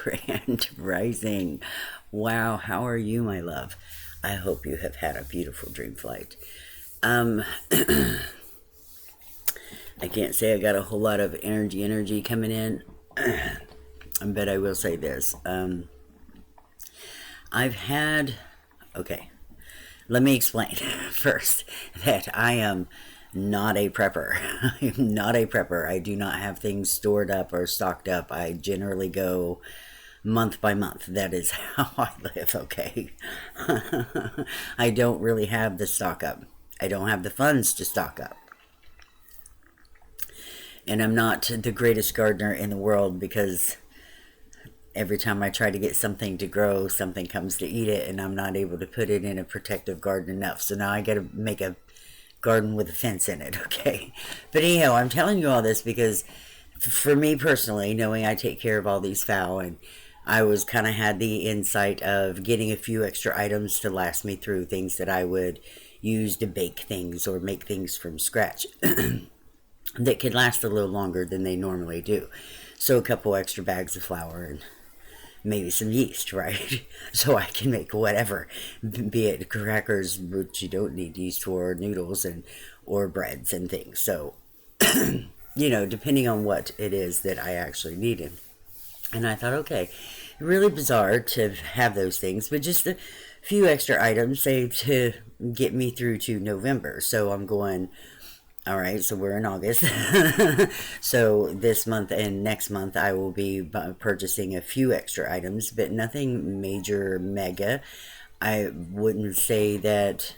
Grand Rising. Wow, how are you, my love? I hope you have had a beautiful dream flight. Um, I can't say I got a whole lot of energy coming in, but I will say this. I've had, okay, let me explain first that I am not a prepper. I'm not a prepper. I do not have things stored up or stocked up. I generally go month by month. That is how I live, okay? I don't really have the stock up. I don't have the funds to stock up. And I'm not the greatest gardener in the world because every time I try to get something to grow, something comes to eat it, and I'm not able to put it in a protective garden enough. So now I got to make a garden with a fence in it, okay? But anyhow, I'm telling you all this because for me personally, knowing I take care of all these fowl, and I was kind of had the insight of getting a few extra items to last me through, things that I would use to bake things or make things from scratch that could last a little longer than they normally do. So a couple extra bags of flour and maybe some yeast, right? So I can make whatever, be it crackers, which you don't need yeast for, noodles, and or breads and things. So, you know, depending on what it is that I actually needed. And I thought, okay, really bizarre to have those things, but just a few extra items, say, to get me through to November. So I'm going, all right, so we're in August. So this month and next month I will be purchasing a few extra items, but nothing major, mega. I wouldn't say that...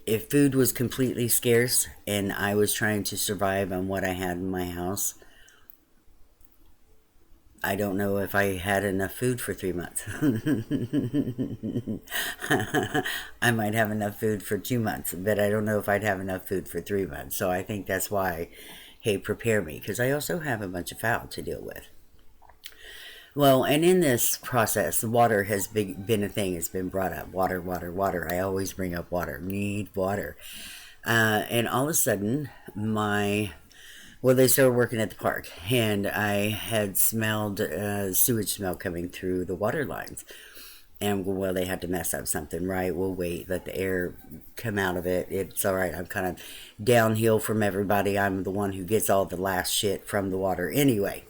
If food was completely scarce and I was trying to survive on what I had in my house, I don't know if I had enough food for 3 months. I might have enough food for 2 months, but I don't know if I'd have enough food for 3 months. So I think that's why, hey, prepare me, because I also have a bunch of fowl to deal with. Well, and in this process, water has been a thing. It's been brought up. Water, water, water. I always bring up water. Need water. And all of a sudden, well, they started working at the park, and I had smelled sewage smell coming through the water lines. And, well, they had to mess up something, right? We'll wait, let the air come out of it. It's all right. I'm kind of downhill from everybody. I'm the one who gets all the last shit from the water anyway.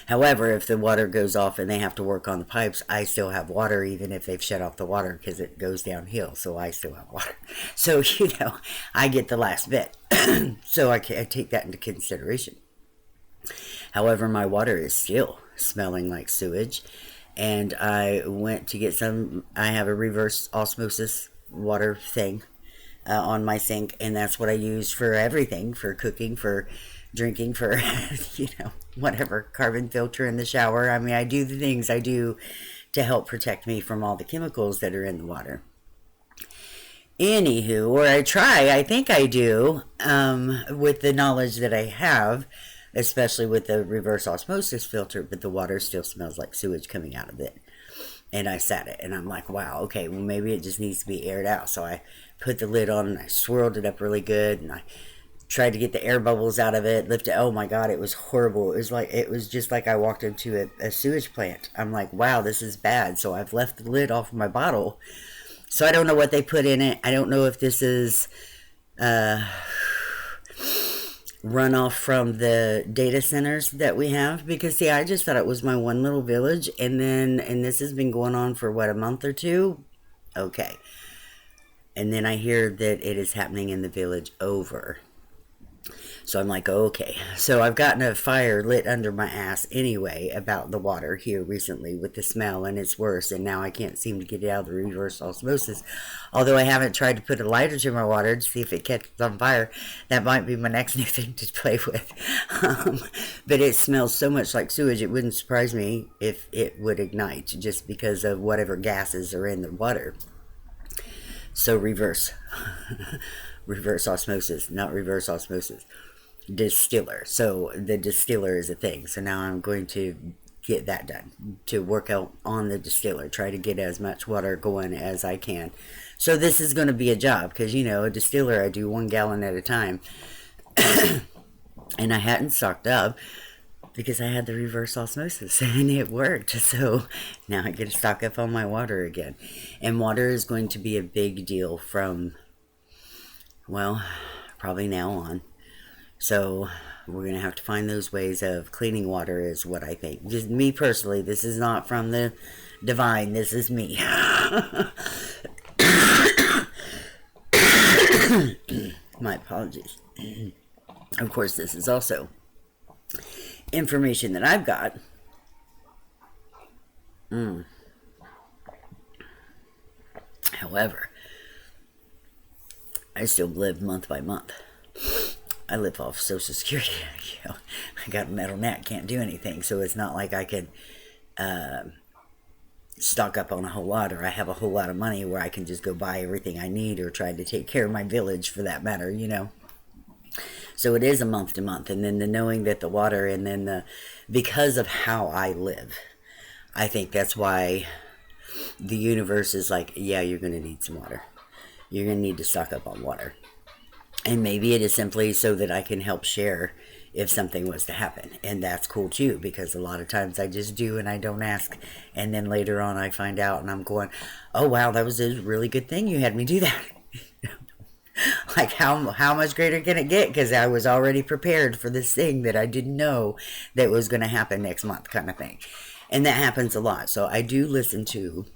However, if the water goes off and they have to work on the pipes, I still have water even if they've shut off the water because it goes downhill. So I still have water. So, you know, I get the last bit. So I take that into consideration. However, my water is still smelling like sewage. And I went to get some. I have a reverse osmosis water thing on my sink. And that's what I use for everything, for cooking, for drinking, for, you know, whatever, carbon filter in the shower. I mean, I do the things I do to help protect me from all the chemicals that are in the water. Anywho, or I think I do, with the knowledge that I have, especially with the reverse osmosis filter, but the water still smells like sewage coming out of it. And I sat it, and I'm like, wow, okay, well, maybe it just needs to be aired out. So I put the lid on, and I swirled it up really good, and I tried to get the air bubbles out of it, lift it. Oh my God, it was horrible. It was just like I walked into a sewage plant. I'm like, wow, this is bad. So I've left the lid off my bottle. So I don't know what they put in it. I don't know if this is runoff from the data centers that we have. Because, see, I just thought it was my one little village. And this has been going on for, what, a month or two? Okay. And then I hear that it is happening in the village over. So I'm like, okay. So I've gotten a fire lit under my ass anyway about the water here recently with the smell, and it's worse. And now I can't seem to get it out of the reverse osmosis. Although I haven't tried to put a lighter to my water to see if it catches on fire. That might be my next new thing to play with. But it smells so much like sewage, it wouldn't surprise me if it would ignite just because of whatever gases are in the water. So reverse. Reverse osmosis, not reverse osmosis. Distiller. So the distiller is a thing. So now I'm going to get that done, to work out on the distiller, try to get as much water going as I can. So this is going to be a job because, you know, a distiller, I do 1 gallon at a time. And I hadn't stocked up because I had the reverse osmosis and it worked. So now I get to stock up on my water again. And water is going to be a big deal from, well, probably now on. So we're going to have to find those ways of cleaning water, is what I think. Just me personally, this is not from the divine, this is me. My apologies. Of course, this is also information that I've got. However, I still live month by month. I live off Social Security. You know, I got a metal neck, can't do anything. So it's not like I could stock up on a whole lot, or I have a whole lot of money where I can just go buy everything I need, or try to take care of my village for that matter, you know. So it is a month to month. And then the knowing that the water, and then because of how I live, I think that's why the universe is like, yeah, you're going to need some water. You're going to need to stock up on water. And maybe it is simply so that I can help share if something was to happen. And that's cool too, because a lot of times I just do and I don't ask. And then later on I find out and I'm going, oh wow, that was a really good thing you had me do that. Like how much greater can it get? Because I was already prepared for this thing that I didn't know that was going to happen next month, kind of thing. And that happens a lot. So I do listen to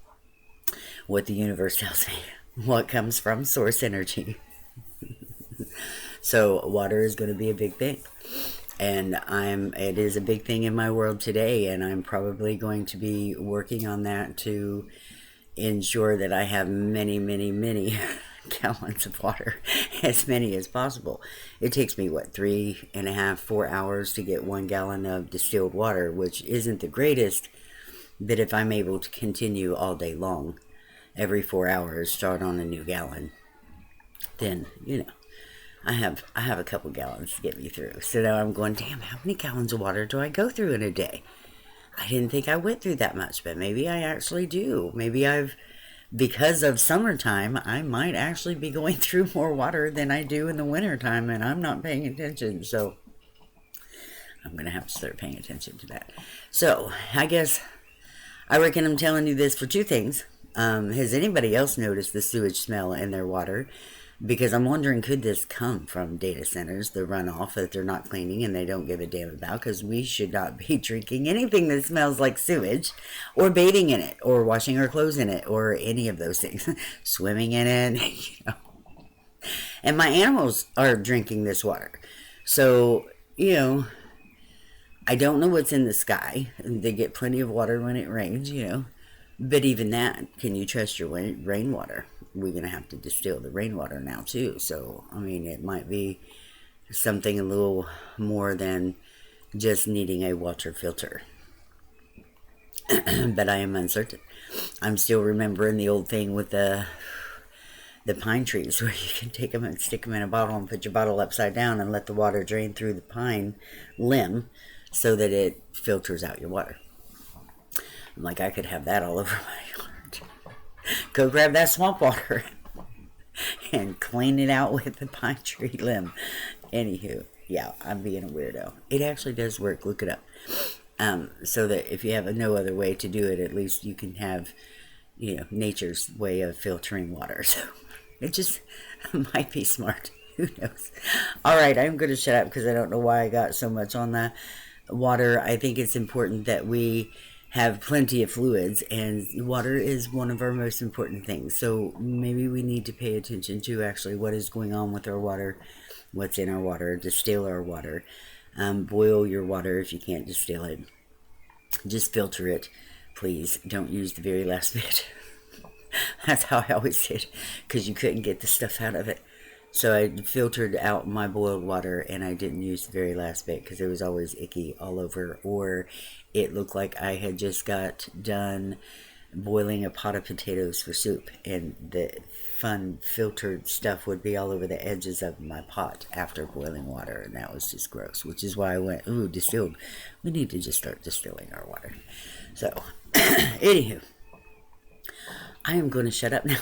what the universe tells me, what comes from source energy. So water is going to be a big thing. And it is a big thing in my world today, and I'm probably going to be working on that to ensure that I have many, many, many gallons of water, as many as possible. It takes me, 3.5, 4 hours to get 1 gallon of distilled water, which isn't the greatest, but if I'm able to continue all day long, every 4 hours, start on a new gallon, then, you know, I have a couple gallons to get me through. So now I'm going, damn, how many gallons of water do I go through in a day? I didn't think I went through that much, but maybe I actually do. Maybe because of summertime, I might actually be going through more water than I do in the wintertime, and I'm not paying attention. So I'm going to have to start paying attention to that. So I reckon I'm telling you this for two things. Has anybody else noticed the sewage smell in their water? Because I'm wondering, could this come from data centers, the runoff that they're not cleaning and they don't give a damn about? Because we should not be drinking anything that smells like sewage, or bathing in it, or washing our clothes in it, or any of those things. Swimming in it, you know. And my animals are drinking this water. So, you know, I don't know what's in the sky. They get plenty of water when it rains, you know. But even that, can you trust your rainwater? We're going to have to distill the rainwater now too. So, I mean, it might be something a little more than just needing a water filter. But I am uncertain. I'm still remembering the old thing with the pine trees, where you can take them and stick them in a bottle and put your bottle upside down and let the water drain through the pine limb so that it filters out your water. I'm like, I could have that all over my yard. Go grab that swamp water and clean it out with the pine tree limb. Anywho, yeah, I'm being a weirdo. It actually does work. Look it up. So that if you have no other way to do it, at least you can have, you know, nature's way of filtering water. So it just might be smart. Who knows? All right, I'm going to shut up because I don't know why I got so much on the water. I think it's important that we have plenty of fluids, and water is one of our most important things. So maybe we need to pay attention to actually what is going on with our water, what's in our water, distill our water, boil your water if you can't distill it. Just filter it, please. Don't use the very last bit. That's how I always did, because you couldn't get the stuff out of it. So I filtered out my boiled water, and I didn't use the very last bit because it was always icky all over, or it looked like I had just got done boiling a pot of potatoes for soup, and the fun filtered stuff would be all over the edges of my pot after boiling water, and that was just gross, which is why I went, ooh, distilled. We need to just start distilling our water. So, anywho, I am going to shut up now.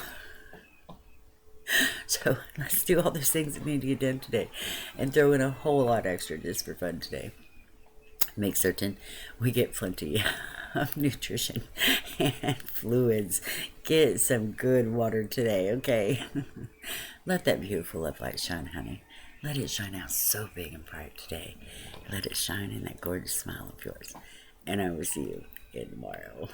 So let's do all those things that need to get done today and throw in a whole lot extra just for fun today. Make certain we get plenty of nutrition and fluids. Get some good water today, okay? Let that beautiful love light shine, honey. Let it shine out so big and bright today. Let it shine in that gorgeous smile of yours. And I will see you in tomorrow.